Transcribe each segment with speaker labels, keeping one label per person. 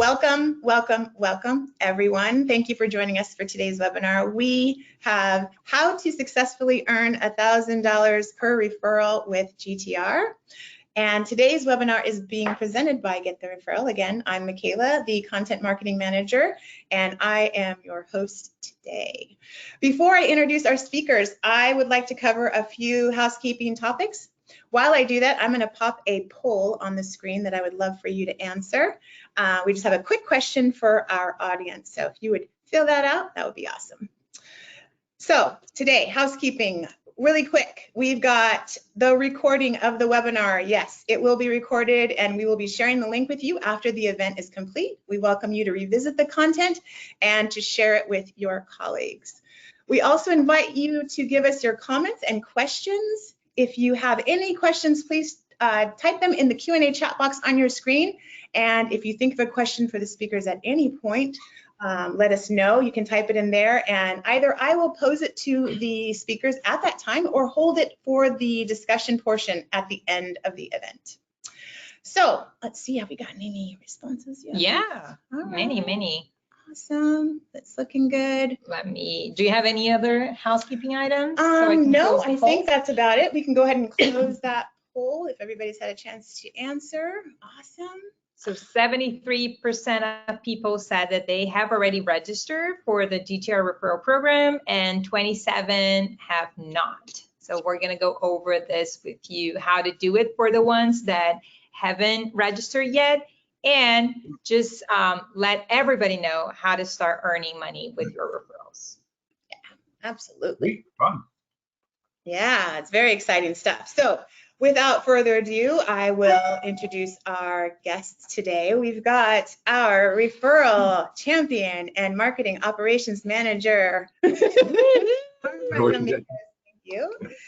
Speaker 1: welcome, welcome, welcome, everyone. Thank you for joining us for today's webinar. We have how to successfully earn $1,000 per referral with GTR. And today's webinar is being presented by Get the Referral. Again, I'm Michaela, the Content Marketing Manager, and I am your host today. Before I introduce our speakers, I would like to cover a few housekeeping topics. While I do that, I'm going to pop a poll on the screen that I would love for you to answer. We just have a quick question for our audience. So if you would fill that out, that would be awesome. So today, housekeeping. Really quick, we've got the recording of the webinar. Yes, it will be recorded and we will be sharing the link with you after the event is complete. We welcome you to revisit the content and to share it with your colleagues. We also invite you to give us your comments and questions. If you have any questions, please type them in the Q&A chat box on your screen. And if you think of a question for the speakers at any point, let us know. You can type it in there and either I will pose it to the speakers at that time or hold it for the discussion portion at the end of the event. So let's see, have we gotten any responses yet?
Speaker 2: Yeah,
Speaker 1: right.
Speaker 2: many.
Speaker 1: Awesome, that's looking good.
Speaker 2: Do you have any other housekeeping items?
Speaker 1: No, I think that's about it. We can go ahead and close that poll if everybody's had a chance to answer. Awesome.
Speaker 2: So 73% of people said that they have already registered for the GTR referral program and 27 have not. So we're gonna go over this with you, how to do it for the ones that haven't registered yet, and just let everybody know how to start earning money with your referrals.
Speaker 1: Yeah, absolutely.
Speaker 3: Fun.
Speaker 1: Yeah, it's very exciting stuff. So without further ado, I will introduce our guests today. We've got our referral champion and marketing operations manager.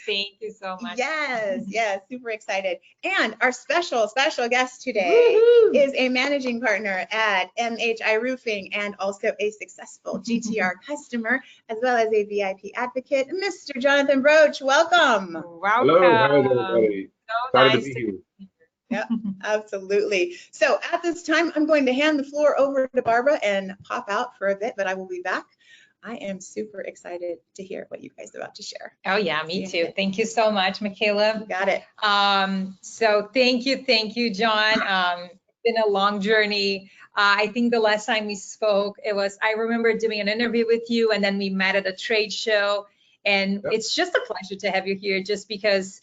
Speaker 2: Thank you so much.
Speaker 1: Yes, super excited. And our special guest today is a managing partner at MHI Roofing and also a successful GTR customer, as well as a VIP advocate, Mr. Jon Broce. Welcome.
Speaker 2: Welcome.
Speaker 3: Hello, everybody.
Speaker 2: So
Speaker 3: Excited
Speaker 2: nice
Speaker 3: to be here.
Speaker 1: Yep, absolutely. So at this time, I'm going to hand the floor over to Barbara and pop out for a bit, but I will be back. I am super excited to hear what you guys are about to share.
Speaker 2: Oh yeah, me too. Thank you so much, Michaela.
Speaker 1: Got it.
Speaker 2: So thank you, Jon. It's been a long journey. I think the last time we spoke, I remember doing an interview with you and then we met at a trade show. And yep. It's just a pleasure to have you here just because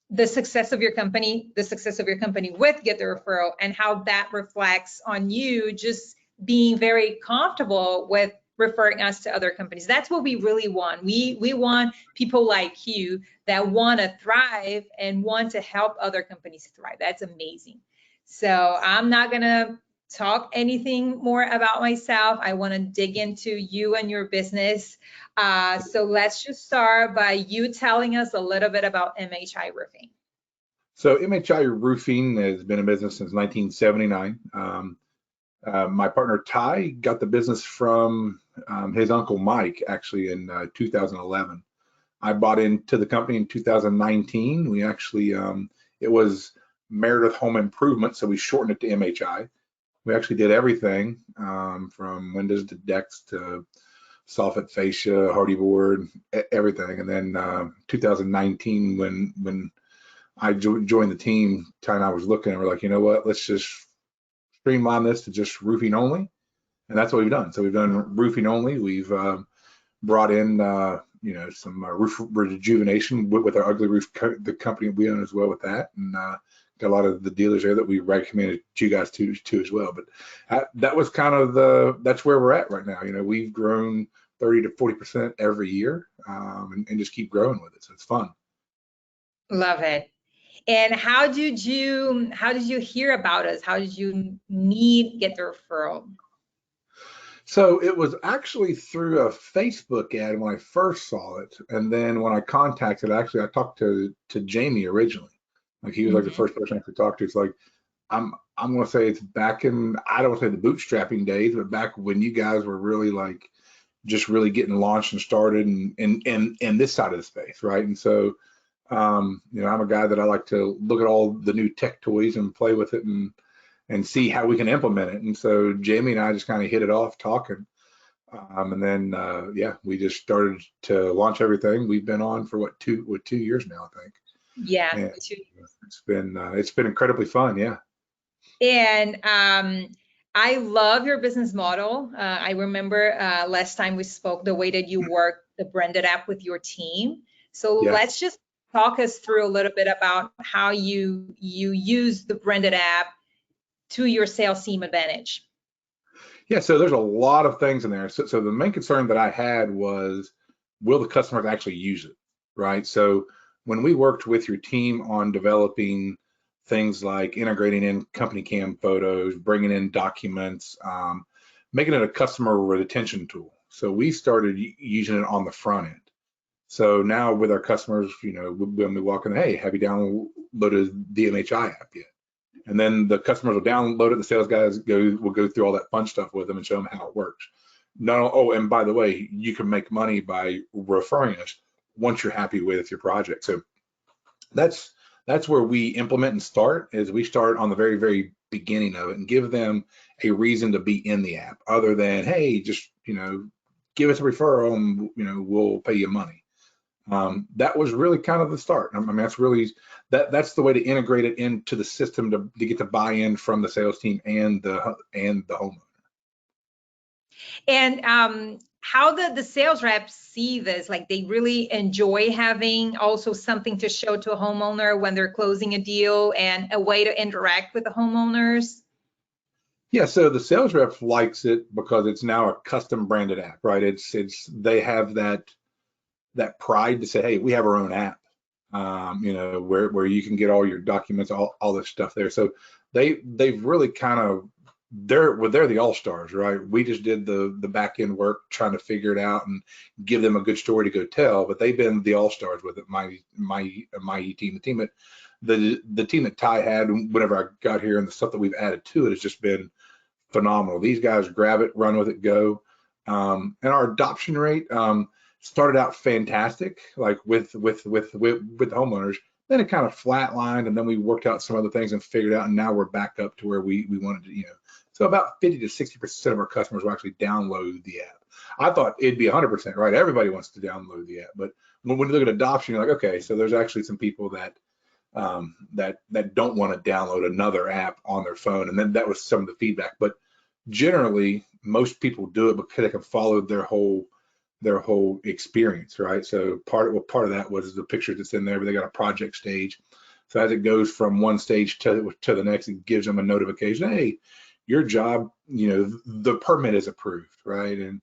Speaker 2: the success of your company with Get the Referral and how that reflects on you just being very comfortable with referring us to other companies. That's what we really want. We want people like you that want to thrive and want to help other companies thrive. That's amazing. So I'm not gonna talk anything more about myself. I want to dig into you and your business. So let's just start by you telling us a little bit about MHI Roofing.
Speaker 3: So MHI Roofing has been in business since 1979. My partner Ty got the business from his uncle Mike actually in 2011. I bought into the company in 2019. We actually, it was Meredith Home Improvement, so we shortened it to MHI. We actually did everything from windows to decks to soffit fascia, hardy board, everything. And then 2019, when I joined the team, Ty and I was looking and we're like, you know what, let's just streamline this to just roofing only, and that's what we've done. So we've done roofing only. We've brought in some roof rejuvenation with our Ugly Roof, the company we own as well with that, and got a lot of the dealers there that we recommended you guys to as well. But that was kind of that's where we're at right now. We've grown 30 to 40% every year, and just keep growing with it. So it's fun.
Speaker 2: Love it. And how did you hear about us? How did you get the referral?
Speaker 3: So it was actually through a Facebook ad when I first saw it, and then when I contacted, I talked to Jamie originally. Like he was like the first person I could talk to. It's like I'm gonna say it's back in, I don't want to say the bootstrapping days, but back when you guys were really like just really getting launched and started in this side of the space, right? And so I'm a guy that I like to look at all the new tech toys and play with it and and see how we can implement it. And so Jamie and I just kind of hit it off talking. And then, yeah, we just started to launch everything. We've been on for what, 2 years now, I think.
Speaker 2: Yeah,
Speaker 3: And it's been incredibly fun. Yeah.
Speaker 2: And I love your business model. I remember last time we spoke, the way that you work the branded app with your team. So
Speaker 3: Yeah.
Speaker 2: let's just talk us through a little bit about how you use the branded app to your sales team advantage.
Speaker 3: Yeah, so there's a lot of things in there. So the main concern that I had was, will the customers actually use it, right? So when we worked with your team on developing things like integrating in company cam photos, bringing in documents, making it a customer retention tool. So we started using it on the front end. So now with our customers, when we walk in, hey, have you downloaded the MHI app yet? And then the customers will download it. The sales guys will go through all that fun stuff with them and show them how it works. No, oh, and by the way, you can make money by referring us once you're happy with your project. So that's where we implement and start. Is we start on the very, very beginning of it and give them a reason to be in the app, other than, hey, just give us a referral and we'll pay you money. That was really kind of the start. I mean, that's the way to integrate it into the system to get the buy-in from the sales team and the homeowner.
Speaker 2: And how the sales reps see this? Like, they really enjoy having also something to show to a homeowner when they're closing a deal and a way to interact with the homeowners?
Speaker 3: Yeah, so the sales rep likes it because it's now a custom branded app, right? They have that pride to say, hey, we have our own app, where you can get all your documents, all this stuff there. So they've really kind of, they're the all-stars, right? We just did the back end work trying to figure it out and give them a good story to go tell, but they've been the all-stars with it. My team, the team that Ty had whenever I got here, and the stuff that we've added to it has just been phenomenal. These guys grab it, run with it, go. And our adoption rate started out fantastic, like with the homeowners. Then it kind of flatlined, and then we worked out some other things and figured out, and now we're back up to where we wanted to, So about 50 to 60% of our customers will actually download the app. I thought it'd be 100%, right? Everybody wants to download the app, but when you look at adoption, you're like, okay, so there's actually some people that don't want to download another app on their phone, and then that was some of the feedback. But generally, most people do it because they can follow their whole experience, right? So part of that was the picture that's in there, but they got a project stage. So as it goes from one stage to the next, it gives them a notification, hey, your job, the permit is approved, right? And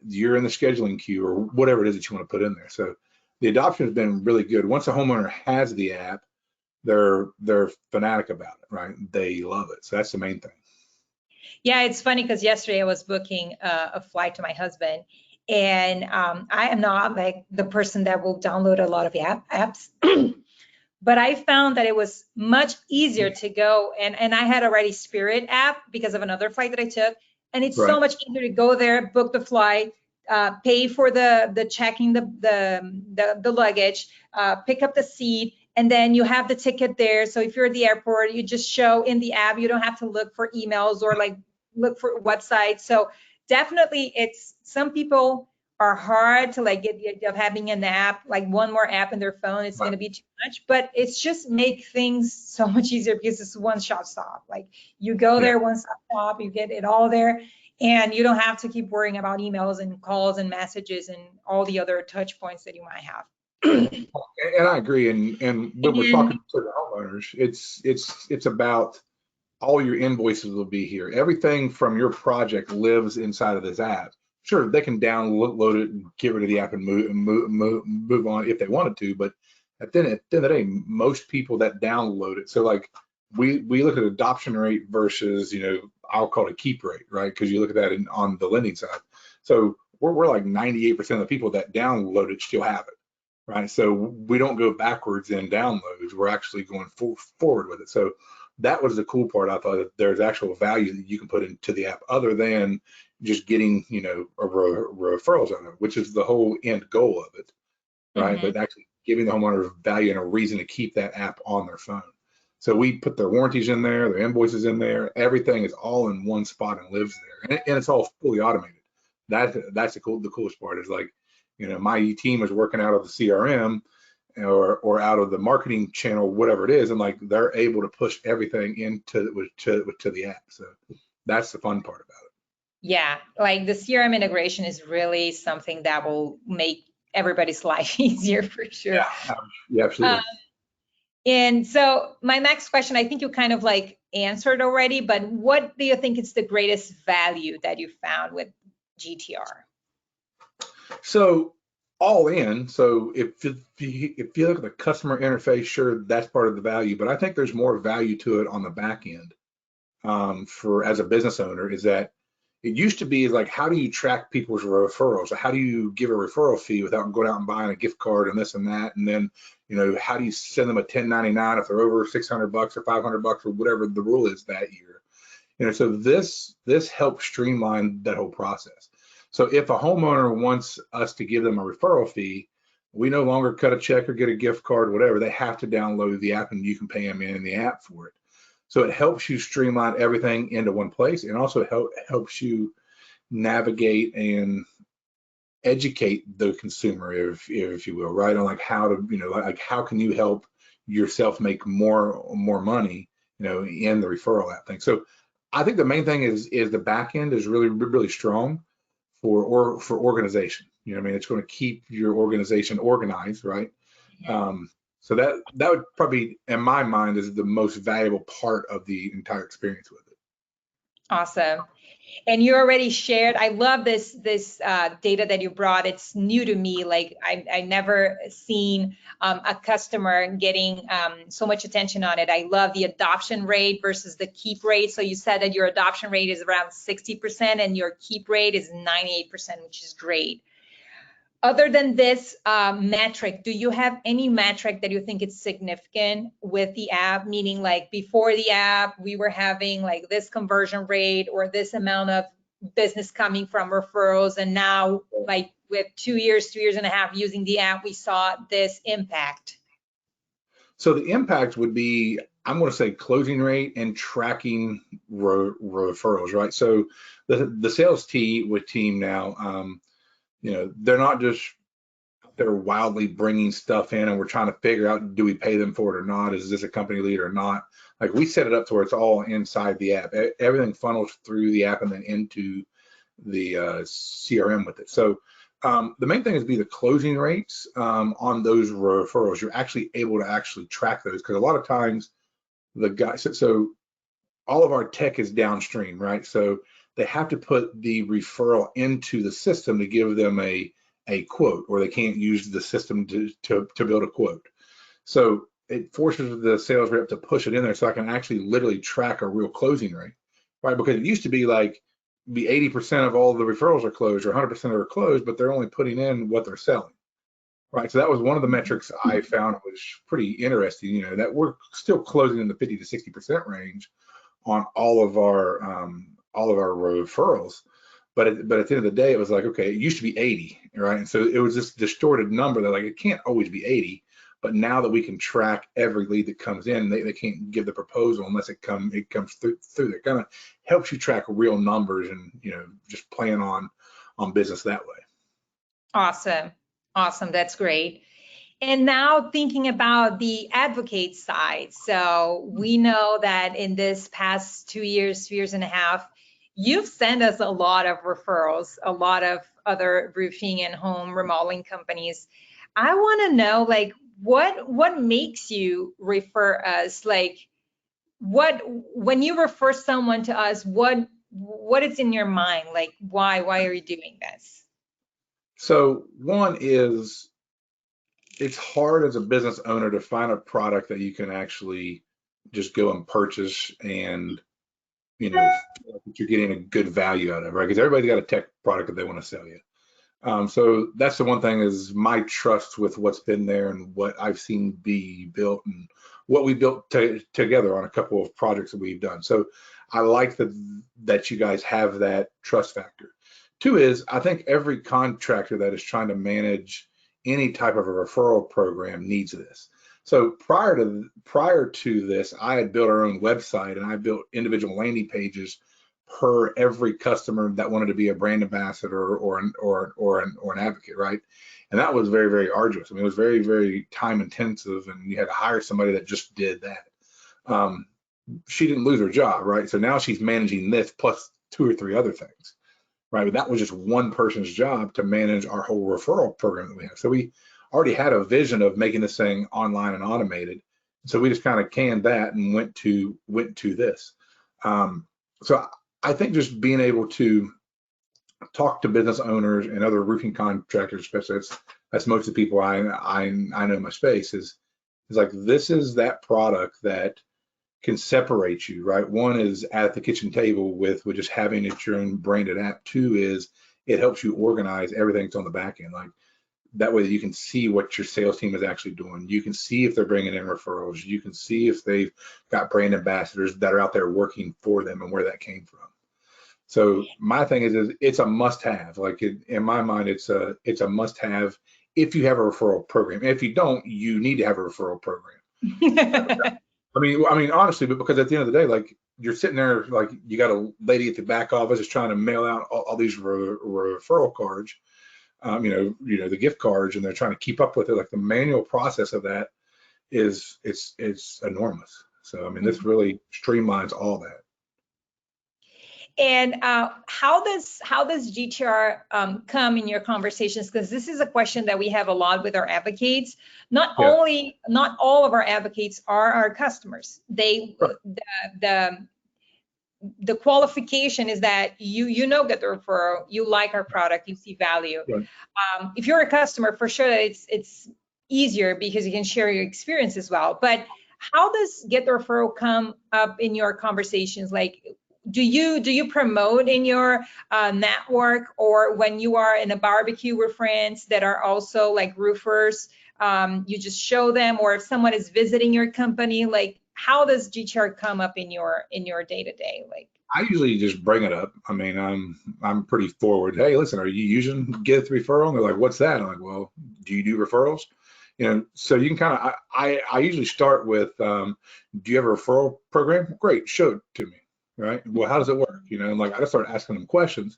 Speaker 3: you're in the scheduling queue, or whatever it is that you want to put in there. So the adoption has been really good. Once a homeowner has the app, they're fanatic about it, right? They love it. So that's the main thing.
Speaker 2: Yeah, it's funny because yesterday I was booking a flight to my husband, and I am not like the person that will download a lot of apps, but I found that it was much easier to go, and I had already Spirit app because of another flight that I took, and it's so much easier to go there, book the flight, pay for the checking the luggage, pick up the seat, and then you have the ticket there. So if you're at the airport, you just show in the app. You don't have to look for emails or like look for websites. So definitely, it's, some people are hard to like get the idea of having an app, like one more app in their phone. It's going to be too much, but it's just make things so much easier because it's one shot stop. Like you go there, one stop shop, you get it all there, and you don't have to keep worrying about emails and calls and messages and all the other touch points that you might have.
Speaker 3: And I agree. And when we're talking to the homeowners, it's about all your invoices will be here. Everything from your project lives inside of this app. Sure, they can download it and get rid of the app and move on if they wanted to, but at the end of the day, most people that download it. So like we look at adoption rate versus, I'll call it keep rate, right? Because you look at that on the lending side. So we're like 98% of the people that download it still have it. Right, so we don't go backwards in downloads. We're actually going forward with it. So that was the cool part. I thought that there's actual value that you can put into the app, other than just getting, referrals on it, which is the whole end goal of it, right? But actually giving the homeowner value and a reason to keep that app on their phone. So we put their warranties in there, their invoices in there, everything is all in one spot and lives there, and it's all fully automated. That's the coolest part is like, my team is working out of the CRM or out of the marketing channel, whatever it is, and like they're able to push everything into to the app. So that's the fun part about it.
Speaker 2: Yeah, like the CRM integration is really something that will make everybody's life easier for sure.
Speaker 3: Yeah, absolutely.
Speaker 2: And so my next question, I think you kind of like answered already, but what do you think is the greatest value that you found with GTR?
Speaker 3: So all in, so if you look at the customer interface, sure, that's part of the value, but I think there's more value to it on the back end for as a business owner is that it used to be like, how do you track people's referrals? How do you give a referral fee without going out and buying a gift card and this and that? And then, how do you send them a 1099 if they're over $600 or $500 or whatever the rule is that year? So this helps streamline that whole process. So if a homeowner wants us to give them a referral fee, we no longer cut a check or get a gift card or whatever. They have to download the app and you can pay them in the app for it. So it helps you streamline everything into one place, and also helps you navigate and educate the consumer, if you will, right, on like how to, like how can you help yourself make more money, in the referral app thing. So I think the main thing is the back end is really strong for organization. It's going to keep your organization organized, right? So that would probably, in my mind, is the most valuable part of the entire experience with it.
Speaker 2: Awesome. And you already shared, I love this data that you brought. It's new to me. Like I never seen a customer getting so much attention on it. I love the adoption rate versus the keep rate. So you said that your adoption rate is around 60% and your keep rate is 98%, which is great. Other than this metric, do you have any metric that you think is significant with the app? Meaning like before the app, we were having like this conversion rate or this amount of business coming from referrals. And now like with 2 years and a half using the app, we saw this impact.
Speaker 3: So the impact would be, I'm going to say closing rate and tracking referrals, right? So the sales team now, they're not just, they're wildly bringing stuff in and we're trying to figure out, do we pay them for it or not? Is this a company lead or not? Like we set it up to where it's all inside the app. Everything funnels through the app and then into the CRM with it. So the main thing is be the closing rates on those referrals. You're actually able to actually track those, because a lot of times the guys, so all of our tech is downstream, right? So they have to put the referral into the system to give them a quote, or they can't use the system to build a quote. So it forces the sales rep to push it in there so I can actually literally track a real closing rate, right? Because it used to be like, 80% of all the referrals are closed or 100% are closed, but they're only putting in what they're selling, right? So that was one of the metrics I found was pretty interesting, that we're still closing in the 50 to 60% range on all of our referrals. But at the end of the day, it was like, okay, it used to be 80, right? And so it was this distorted number that like, it can't always be 80, but now that we can track every lead that comes in, they can't give the proposal unless it comes through. That kind of helps you track real numbers and, just plan on business that way.
Speaker 2: Awesome. That's great. And now thinking about the advocate side. So we know that in this past 2 years and a half, you've sent us a lot of referrals, a lot of other roofing and home remodeling companies. I want to know, like, what makes you refer us? Like, when you refer someone to us, what is in your mind? Like, why are you doing this?
Speaker 3: So one is, it's hard as a business owner to find a product that you can actually just go and purchase and, that you're getting a good value out of, right? Because everybody's got a tech product that they want to sell you. So that's the one thing, is my trust with what's been there and what I've seen be built and what we built together on a couple of projects that we've done. So I like that you guys have that trust factor. Two is, I think every contractor that is trying to manage any type of a referral program needs this. So prior to this, I had built our own website, and I built individual landing pages per every customer that wanted to be a brand ambassador or an advocate, right? And that was very, very arduous. I mean, it was very, very time intensive, and you had to hire somebody that just did that. She didn't lose her job, right? So now she's managing this plus 2 or 3 other things, right? But that was just one person's job to manage our whole referral program that we have. So we already had a vision of making this thing online and automated. So we just kind of canned that and went to this. So I think just being able to talk to business owners and other roofing contractors, especially that's most of the people I know in my space, is like, this is that product that can separate you, right? One is at the kitchen table with just having it your own branded app. 2 is it helps you organize everything that's on the back end. Like, that way you can see what your sales team is actually doing. You can see if they're bringing in referrals. You can see if they've got brand ambassadors that are out there working for them and where that came from. So my thing is it's a must-have. Like, in my mind, it's a must-have if you have a referral program. If you don't, you need to have a referral program. I mean, honestly, but because at the end of the day, like, you're sitting there, like, you got a lady at the back office is trying to mail out all these referral cards, you know, the gift cards, and they're trying to keep up with it. Like, the manual process of that it's enormous. So, I mean, this really streamlines all that.
Speaker 2: And how does GTR come in your conversations? Because this is a question that we have a lot with our advocates. Not all of our advocates are our customers. The qualification is that you know, get the referral, you like our product, you see value.
Speaker 3: Right.
Speaker 2: If you're a customer, for sure it's easier because you can share your experience as well. But how does get the referral come up in your conversations? Like, do you promote in your network, or when you are in a barbecue with friends that are also like roofers, you just show them? Or if someone is visiting your company, like, how does GTR come up in your day-to-day? Like,
Speaker 3: I usually just bring it up. I mean, I'm pretty forward. Hey, listen, are you using Get the Referral? And they're like, what's that? I'm like, well, do you do referrals? You know, so you can kind of, I usually start with, do you have a referral program? Great, show it to me, right? Well, how does it work? You know, and like, I just start asking them questions.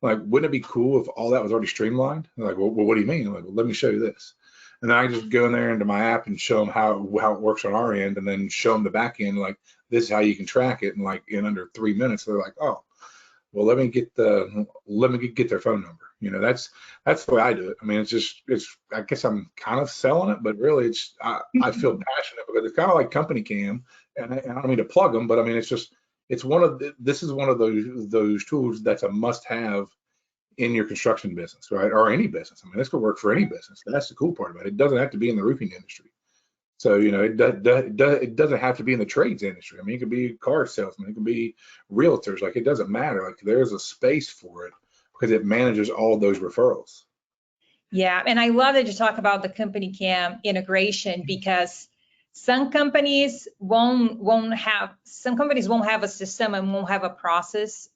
Speaker 3: Like, wouldn't it be cool if all that was already streamlined? They're like, well, what do you mean? I'm like, well, let me show you this. And then I just go in there into my app and show them how it works on our end, and then show them the back end, like, this is how you can track it. And like, in under 3 minutes, they're like, oh, well, let me get their phone number. You know, that's the way I do it. I mean, it's I guess I'm kind of selling it, but really I feel passionate because it's kind of like Company Cam, and I don't mean to plug them, but I mean, this is one of those tools that's a must-have in your construction business, right? Or any business. I mean, this could work for any business. That's the cool part about it. It doesn't have to be in the roofing industry. So, you know, it doesn't have to be in the trades industry. I mean, it could be car salesmen, it could be realtors. Like, it doesn't matter. Like, there's a space for it because it manages all those referrals.
Speaker 2: Yeah, and I love that you talk about the Company Cam integration, because some companies won't have a system and won't have a process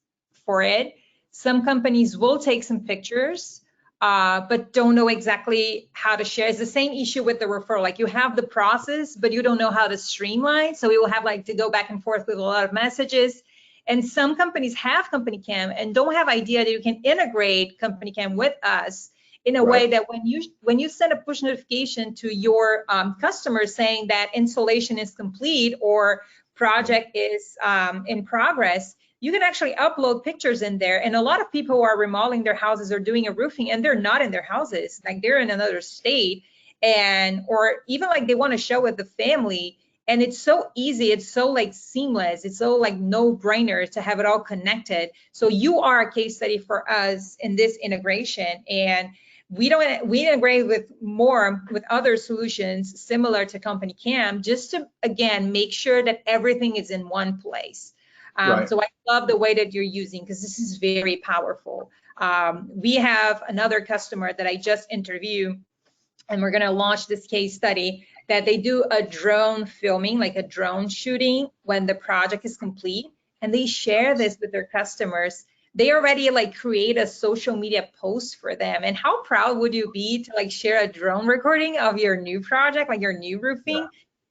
Speaker 2: for it. Some companies will take some pictures, but don't know exactly how to share. It's the same issue with the referral. Like, you have the process, but you don't know how to streamline. So we will have like to go back and forth with a lot of messages. And some companies have Company Cam and don't have idea that you can integrate Company Cam with us in a way that when you send a push notification to your customers saying that installation is complete or project is in progress, you can actually upload pictures in there. And a lot of people who are remodeling their houses or doing a roofing, and they're not in their houses, like they're in another state, or even like they want to show with the family. And it's so easy, it's so like seamless, it's so like no-brainer to have it all connected. So you are a case study for us in this integration, and we integrate with other solutions similar to Company Cam, just to, again, make sure that everything is in one place. So I love the way that you're using, because this is very powerful. We have another customer that I just interviewed, and we're going to launch this case study, that they do a drone filming, like a drone shooting when the project is complete, and they share this with their customers, they already like create a social media post for them. And how proud would you be to like share a drone recording of your new project, like your new roofing?
Speaker 3: Yeah.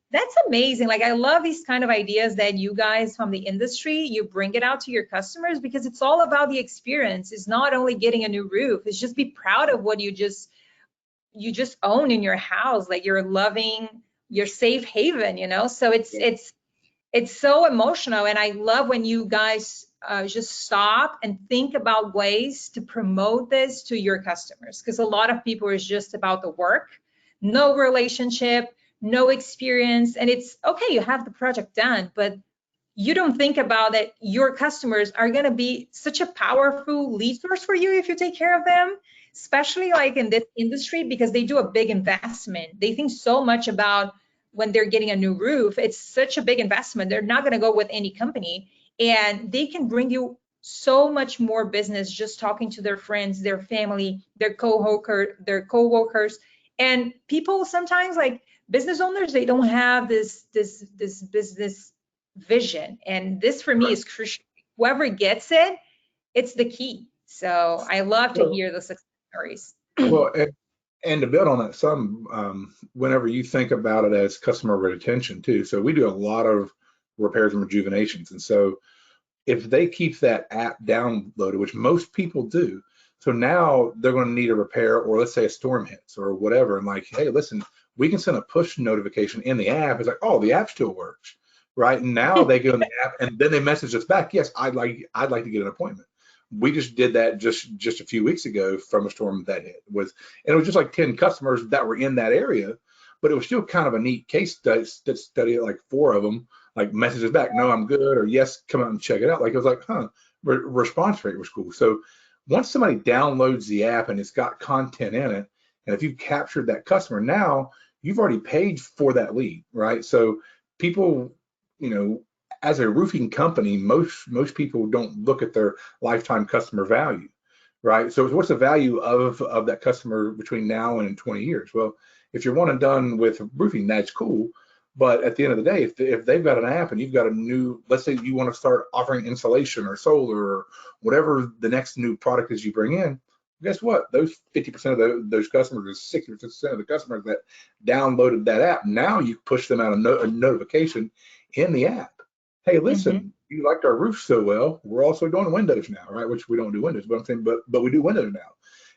Speaker 2: That's amazing. Like, I love these kind of ideas that you guys from the industry, you bring it out to your customers, because it's all about the experience. It's not only getting a new roof, it's just be proud of what you just own in your house, like you're loving your safe haven, you know? So it's so emotional. And I love when you guys just stop and think about ways to promote this to your customers, because a lot of people is just about the work, no relationship, no experience. And it's okay, you have the project done, but you don't think about that your customers are going to be such a powerful lead source for you if you take care of them, especially like in this industry, because they do a big investment. They think so much about when they're getting a new roof. It's such a big investment. They're not going to go with any company, and they can bring you so much more business just talking to their friends, their family, their co-workers. And people sometimes, like business owners, they don't have this business vision, and this for me is crucial. Whoever gets it, it's the key. So I love to hear the success stories.
Speaker 3: Well, and to build on that some, whenever you think about it as customer retention too, so we do a lot of repairs and rejuvenations. And so if they keep that app downloaded, which most people do, so now they're going to need a repair, or let's say a storm hits or whatever, and like, hey, listen, we can send a push notification in the app. It's like, oh, the app still works, right? And now they go in the app and then they message us back, yes, I'd like to get an appointment. We just did that just a few weeks ago from a storm that hit, and it was just like 10 customers that were in that area, but it was still kind of a neat case study. Like 4 of them like messages back, no, I'm good, or yes, come out and check it out. Like it was like, response rate was cool. So once somebody downloads the app and it's got content in it, and if you've captured that customer, now you've already paid for that lead, right? So people, as a roofing company, most people don't look at their lifetime customer value, right? So what's the value of that customer between now and in 20 years? Well, if you're one and done with roofing, that's cool. But at the end of the day, if they've got an app and you've got a new, let's say you want to start offering insulation or solar or whatever the next new product is you bring in, guess what? Those 50% of those customers, or 60% of the customers that downloaded that app, now you push them out a notification in the app. Hey, listen, you liked our roof so well, we're also doing windows now, right? Which we don't do windows, but I'm saying, but we do windows now.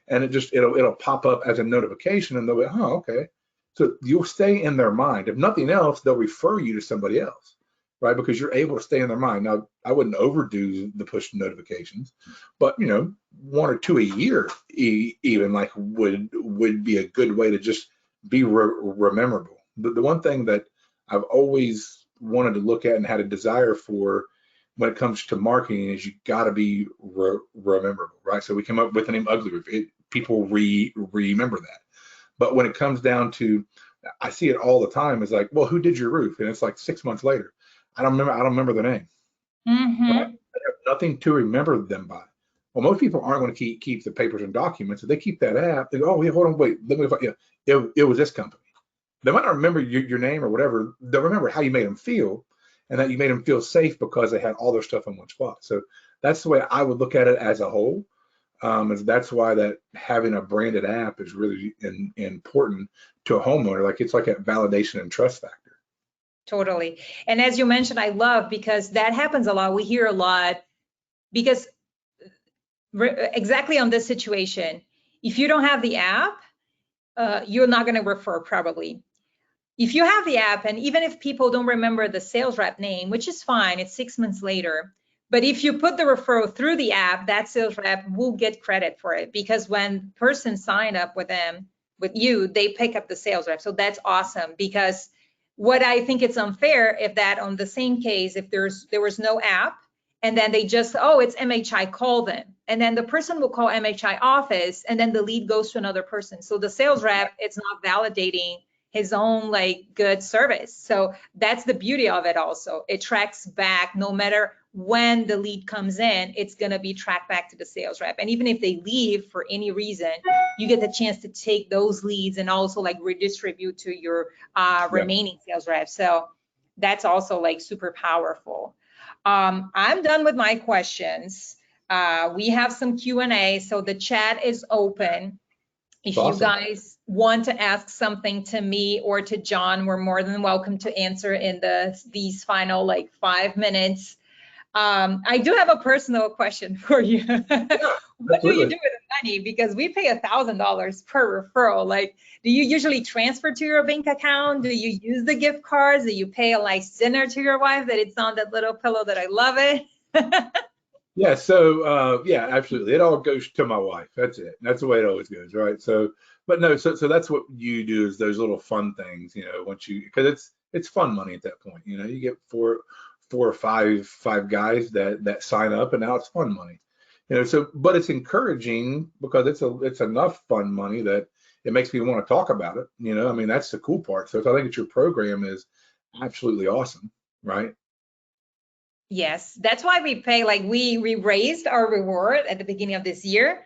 Speaker 3: And it'll pop up as a notification, and they'll be, oh, okay. So you'll stay in their mind. If nothing else, they'll refer you to somebody else, right? Because you're able to stay in their mind. Now, I wouldn't overdo the push notifications, but 1 or 2 a year even like would be a good way to just be rememberable. The one thing that I've always wanted to look at and had a desire for when it comes to marketing is you got to be rememberable, right? So we came up with the name Ugly Roof. People remember that. But when it comes down to, I see it all the time, is like, well, who did your roof? And it's like 6 months later, I don't remember their name. Right? I have nothing to remember them by. Well, most people aren't going to keep the papers and documents. If they keep that app, they go, oh, yeah, hold on, wait, let me find, it was this company. They might not remember your name or whatever. They'll remember how you made them feel, and that you made them feel safe because they had all their stuff in one spot. So that's the way I would look at it as a whole. That's why that having a branded app is really important to a homeowner. Like it's like a validation and trust factor.
Speaker 2: Totally. And as you mentioned, I love, because that happens a lot. We hear a lot, because exactly on this situation, if you don't have the app, you're not going to refer probably. If you have the app, and even if people don't remember the sales rep name, which is fine, it's 6 months later. But if you put the referral through the app, that sales rep will get credit for it, because when person sign up with you, they pick up the sales rep. So that's awesome, because what I think it's unfair if that on the same case, if there was no app, and then they just, oh, it's MHI, call them. And then the person will call MHI office, and then the lead goes to another person. So the sales rep, it's not validating his own like good service. So that's the beauty of it also. It tracks back, no matter when the lead comes in, it's gonna be tracked back to the sales rep. And even if they leave for any reason, you get the chance to take those leads and also like redistribute to your remaining sales reps. So that's also like super powerful. I'm done with my questions. We have some Q&A, so the chat is open. If you
Speaker 3: Awesome.
Speaker 2: guys want to ask something to me or to Jon, we're more than welcome to answer in these final like 5 minutes. I do have a personal question for you. What do you do with the money? Because we pay $1,000 per referral. Like, do you usually transfer to your bank account? Do you use the gift cards? Do you pay a nice dinner to your wife that it's on that little pillow that I love it?
Speaker 3: Yeah, so yeah, absolutely. It all goes to my wife. That's it. That's the way it always goes, right? So, but no, so that's what you do is those little fun things, once you, because it's fun money at that point. You get four or five guys that sign up, and now it's fun money. So but it's encouraging because it's enough fun money that it makes me want to talk about it. I mean, that's the cool part. So I think that your program is absolutely awesome, right?
Speaker 2: Yes, that's why we pay, like we raised our reward at the beginning of this year,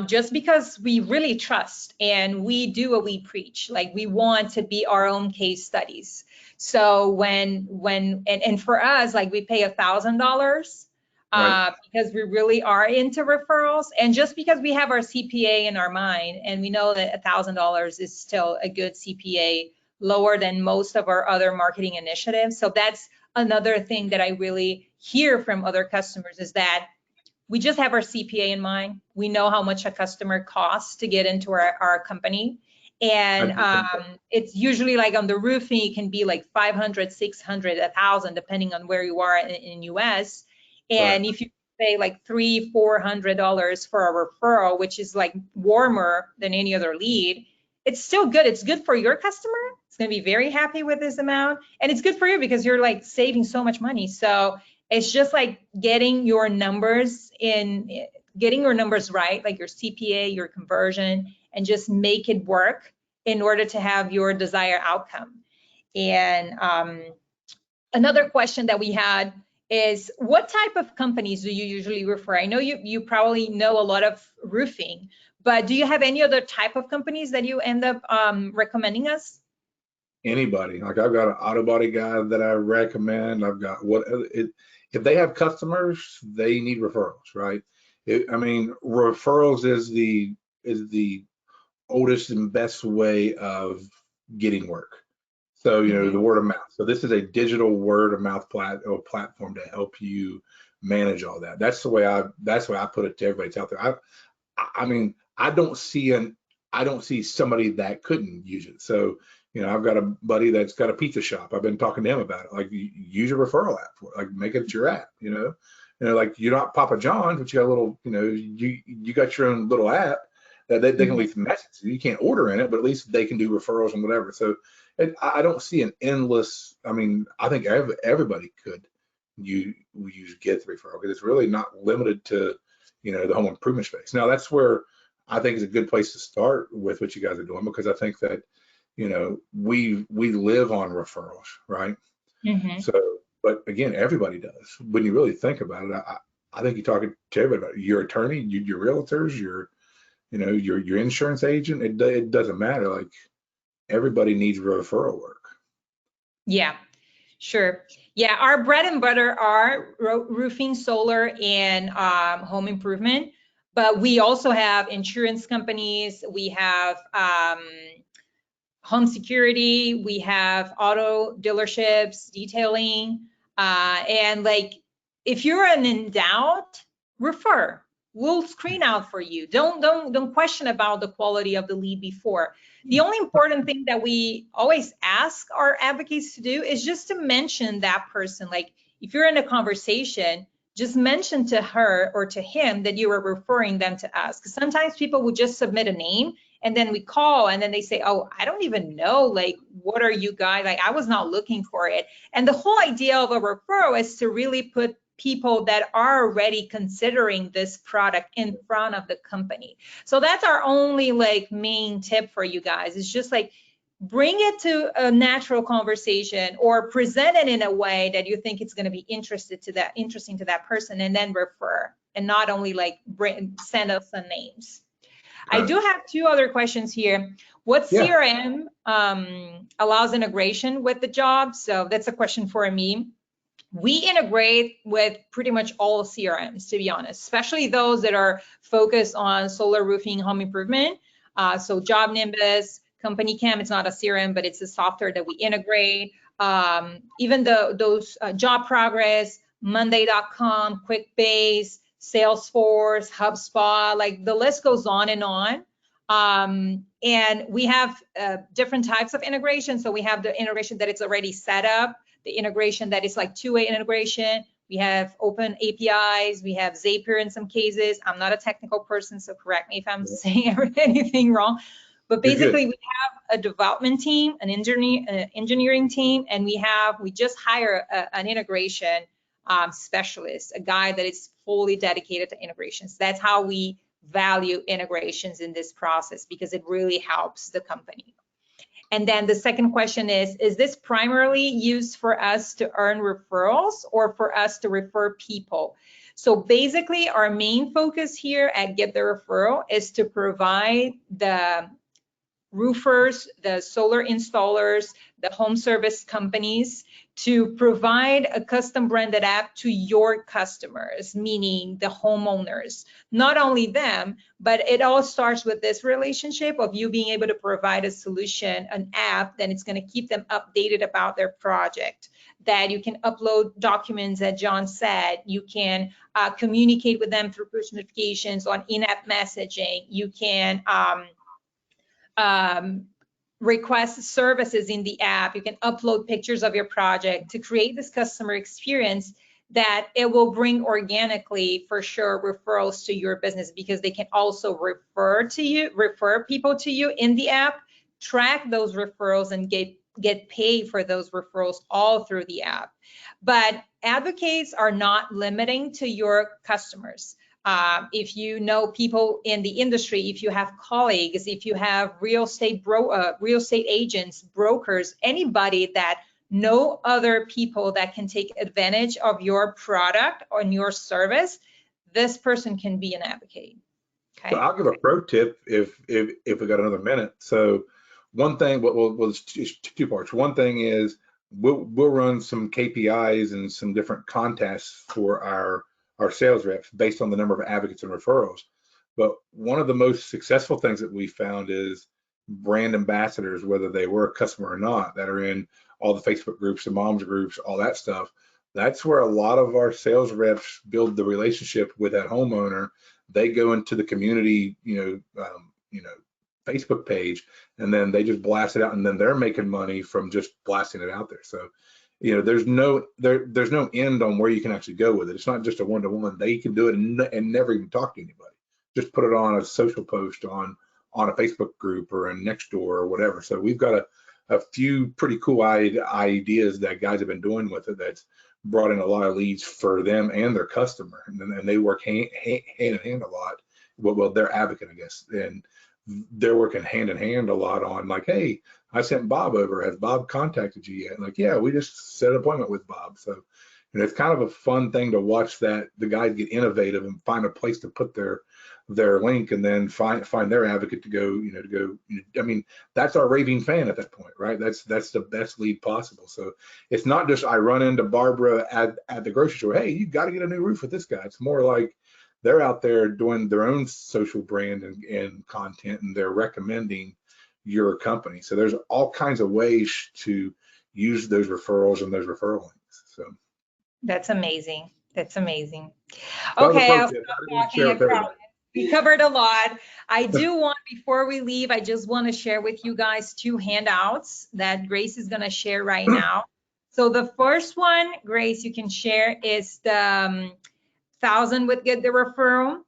Speaker 2: just because we really trust and we do what we preach. Like we want to be our own case studies. So and for us, like we pay $1,000
Speaker 3: Right.
Speaker 2: because we really are into referrals, and just because we have our CPA in our mind and we know that $1,000 is still a good CPA, lower than most of our other marketing initiatives. So that's another thing that I really hear from other customers is that we just have our CPA in mind. We know how much a customer costs to get into our company. And it's usually like on the roofing, it can be like 500, 600, 1,000, depending on where you are in US. And
Speaker 3: Right.
Speaker 2: if you pay like $300, $400 for a referral, which is like warmer than any other lead, it's still good. It's good for your customer. It's going to be very happy with this amount. And it's good for you because you're like saving so much money. So it's just like getting your numbers right, like your CPA, your conversion, and just make it work in order to have your desired outcome. And another question that we had is, what type of companies do you usually refer? I know you probably know a lot of roofing, but do you have any other type of companies that you end up recommending us?
Speaker 3: Anybody. Like I've got an auto body guy that I recommend. I've got if they have customers, they need referrals, right? I mean, referrals is the oldest and best way of getting work. So, the word of mouth. So this is a digital word of mouth platform to help you manage all that. That's the way I put it to everybody that's out there. I mean, I don't see somebody that couldn't use it. So, I've got a buddy that's got a pizza shop. I've been talking to him about it. Like, use your referral app for it. Like, make it your app. Like you're not Papa John's, but you got a little. You got your own little app that they can leave messages. You can't order in it, but at least they can do referrals and whatever. So, I don't see an endless. I mean, I think everybody could use Get the Referral because it's really not limited to the home improvement space. Now that's where I think is a good place to start with what you guys are doing, because I think that we live on referrals, right? So, but again, everybody does. When you really think about it, I think you're talking to everybody about it. Your attorney, your realtors, your insurance agent. It doesn't matter. Like everybody needs referral work.
Speaker 2: Yeah, sure. Yeah, our bread and butter are roofing, solar, and home improvement. But we also have insurance companies. We have home security. We have auto dealerships, detailing. And like, if you're in doubt, refer. We'll screen out for you. Don't question about the quality of the lead before. The only important thing that we always ask our advocates to do is just to mention that person. Like if you're in a conversation, just mention to her or to him that you are referring them to us. Because sometimes people will just submit a name and then we call and then they say, oh, I don't even know, like, what are you guys, like, I was not looking for it. And the whole idea of a referral is to really put people that are already considering this product in front of the company. So that's our only like main tip for you guys. It's just like, bring it to a natural conversation or present it in a way that you think it's going to be interesting to that person, and then refer, and not only like send us the names. I do have two other questions here. What CRM allows integration with the job? So that's a question for me. We integrate with pretty much all CRMs, to be honest, especially those that are focused on solar roofing, home improvement. So Job Nimbus, Company Cam, it's not a CRM, but it's a software that we integrate. Even those Job Progress, Monday.com, QuickBase, Salesforce, HubSpot, like the list goes on and on. And we have different types of integration. So we have the integration that it's already set up, the integration that is like two-way integration. We have open APIs. We have Zapier in some cases. I'm not a technical person, so correct me if I'm saying anything wrong. But basically, we have a development team, an engineering team, and we just hire an integration specialist, a guy that is fully dedicated to integrations. That's how we value integrations in this process, because it really helps the company. And then the second question is this primarily used for us to earn referrals or for us to refer people? So basically, our main focus here at Get the Referral is to provide the roofers, the solar installers, the home service companies to provide a custom branded app to your customers, meaning the homeowners. Not only them, but it all starts with this relationship of you being able to provide a solution, an app, that it's going to keep them updated about their project, that you can upload documents that John said, you can communicate with them through push notifications on in-app messaging, you can request services in the app, you can upload pictures of your project to create this customer experience that it will bring organically, for sure, referrals to your business, because they can also refer people to you in the app, track those referrals, and get paid for those referrals all through the app. But advocates are not limiting to your customers. If you know people in the industry, if you have colleagues, if you have real estate agents, brokers, anybody that know other people that can take advantage of your product or your service, this person can be an advocate. Okay.
Speaker 3: So I'll give a pro tip if we got another minute. So one thing, well, it's two parts. One thing is we'll run some KPIs and some different contests for our sales reps based on the number of advocates and referrals. But one of the most successful things that we found is brand ambassadors, whether they were a customer or not, that are in all the Facebook groups, the moms groups, all that stuff. That's where a lot of our sales reps build the relationship with that homeowner. They go into the community, Facebook page, and then they just blast it out, and then they're making money from just blasting it out there. So there's no end on where you can actually go with it. It's not just a one-to-one. They can do it and never even talk to anybody. Just put it on a social post on a Facebook group or a Nextdoor or whatever. So we've got a few pretty cool ideas that guys have been doing with it that's brought in a lot of leads for them and their customer. And they work hand in hand a lot. Well, they're advocate, I guess. And they're working hand in hand a lot on like, hey, I sent Bob over. Has Bob contacted you yet? Like, yeah, we just set an appointment with Bob. So, it's kind of a fun thing to watch that the guys get innovative and find a place to put their link, and then find their advocate to go. I mean, that's our raving fan at that point, right? That's the best lead possible. So it's not just I run into Barbara at the grocery store. Hey, you got to get a new roof with this guy. It's more like they're out there doing their own social brand and content, and they're recommending your company. So there's all kinds of ways to use those referrals and those referral links. So
Speaker 2: that's amazing. That's amazing. Okay, we covered a lot. I do want, before we leave, I just want to share with you guys 2 handouts that Grace is going to share right now. So the first one, Grace, you can share, is the 1,000 with Get the Referral.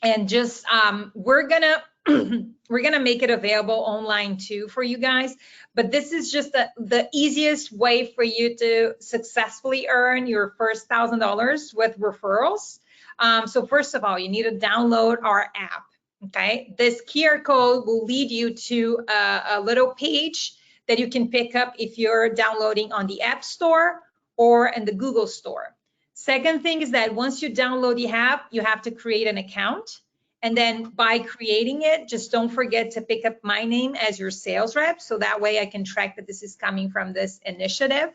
Speaker 2: And just we're gonna make it available online too for you guys, but this is just the easiest way for you to successfully earn your first $1,000 with referrals. So first of all, you need to download our app. Okay, this QR code will lead you to a little page that you can pick up if you're downloading on the App Store or in the Google Store. Second thing is that once you download the app, you have to create an account. And then by creating it, just don't forget to pick up my name as your sales rep. So that way I can track that this is coming from this initiative.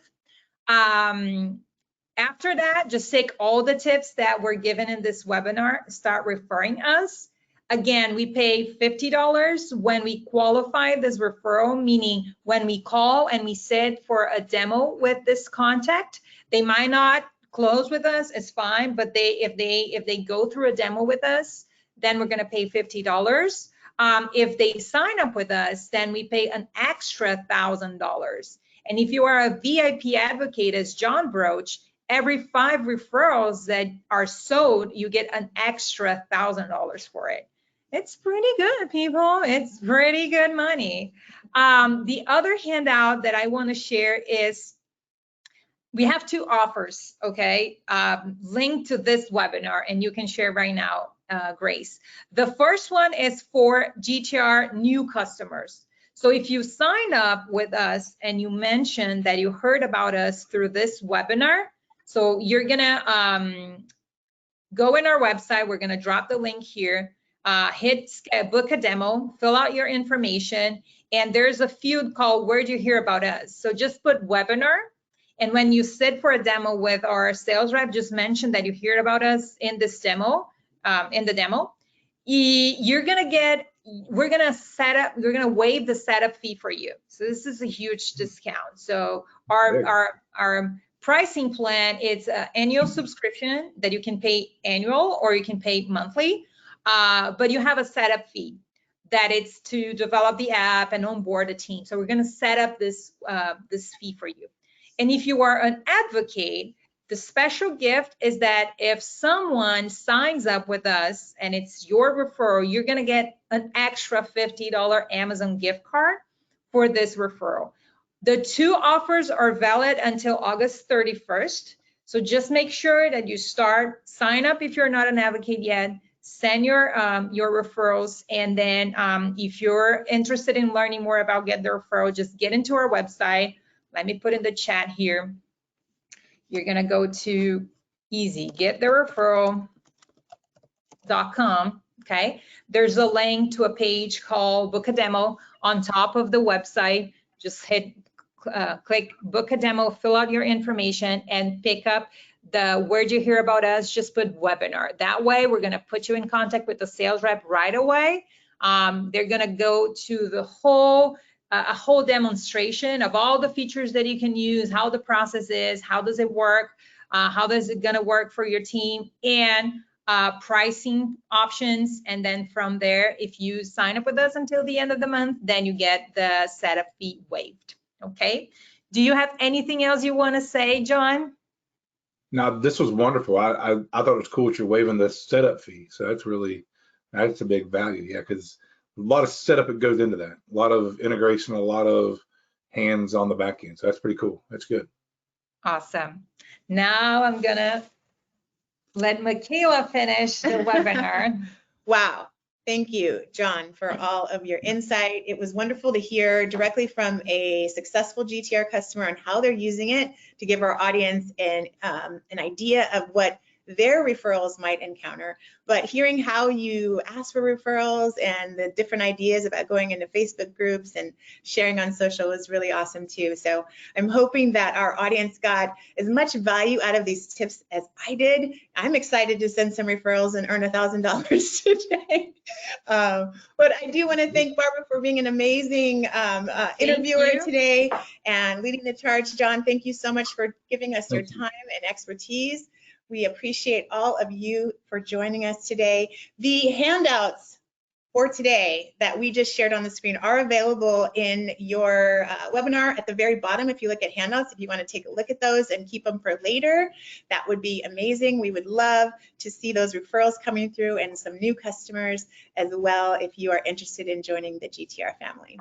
Speaker 2: After that, just take all the tips that were given in this webinar, start referring us. Again, we pay $50 when we qualify this referral, meaning when we call and we sit for a demo with this contact. They might not close with us, it's fine, but if they go through a demo with us, then we're gonna pay $50. If they sign up with us, then we pay an extra $1,000. And if you are a VIP advocate as Jon Broce, every 5 referrals that are sold, you get an extra $1,000 for it. It's pretty good, people. It's pretty good money. The other handout that I want to share is we have 2 offers, okay, linked to this webinar, and you can share right now, Grace. The first one is for GTR new customers. So if you sign up with us and you mention that you heard about us through this webinar, so you're gonna go in our website, we're gonna drop the link here, hit book a demo, fill out your information, and there's a field called where'd you hear about us? So just put webinar, and when you sit for a demo with our sales rep, just mention that you heard about us in this demo, you're gonna get, we're gonna waive the setup fee for you. So this is a huge discount. So our pricing plan is an annual subscription that you can pay annual or you can pay monthly, but you have a setup fee that it's to develop the app and onboard a team. So we're gonna set up this fee for you. And if you are an advocate, the special gift is that if someone signs up with us and it's your referral, you're gonna get an extra $50 Amazon gift card for this referral. The 2 offers are valid until August 31st. So just make sure that you sign up if you're not an advocate yet, send your referrals, and then if you're interested in learning more about Get the Referral, just get into our website. Let me put in the chat here. You're gonna go to getthereferral.com, okay? There's a link to a page called Book a Demo on top of the website. Just click Book a Demo, fill out your information, and pick up the where'd you hear about us, just put webinar. That way, we're gonna put you in contact with the sales rep right away. They're gonna go to the a whole demonstration of all the features that you can use, how the process is, how does it work, how does it gonna work for your team, and pricing options. And then from there, if you sign up with us until the end of the month, then you get the setup fee waived, okay? Do you have anything else you wanna say, Jon?
Speaker 3: No, this was wonderful. I thought it was cool that you're waiving the setup fee. So that's a big value. Yeah, because a lot of setup that goes into that, a lot of integration, a lot of hands on the back end. So that's pretty cool. That's good.
Speaker 2: Awesome. Now I'm gonna let Michaela finish the webinar.
Speaker 1: Wow. Thank you, Jon, for all of your insight. It was wonderful to hear directly from a successful GTR customer on how they're using it to give our audience an idea of what their referrals might encounter. But hearing how you ask for referrals and the different ideas about going into Facebook groups and sharing on social was really awesome too. So I'm hoping that our audience got as much value out of these tips as I did. I'm excited to send some referrals and earn $1,000 today. But I do want to thank Barbara for being an amazing interviewer today and leading the charge. Jon, thank you so much for giving us your time and expertise. We appreciate all of you for joining us today. The handouts for today that we just shared on the screen are available in your webinar at the very bottom. If you look at handouts, if you want to take a look at those and keep them for later, that would be amazing. We would love to see those referrals coming through and some new customers as well if you are interested in joining the GTR family.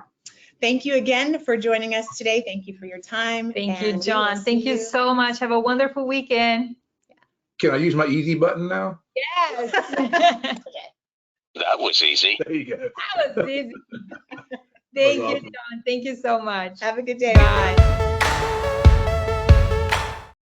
Speaker 1: Thank you again for joining us today. Thank you for your time.
Speaker 2: Thank you, Jon. Thank you so much. Have a wonderful weekend.
Speaker 3: Can I use my easy button now?
Speaker 2: Yes.
Speaker 4: That was easy.
Speaker 3: There you go.
Speaker 2: That was easy. Thank you, Jon. Thank you so much.
Speaker 1: Have a good day.
Speaker 2: Bye.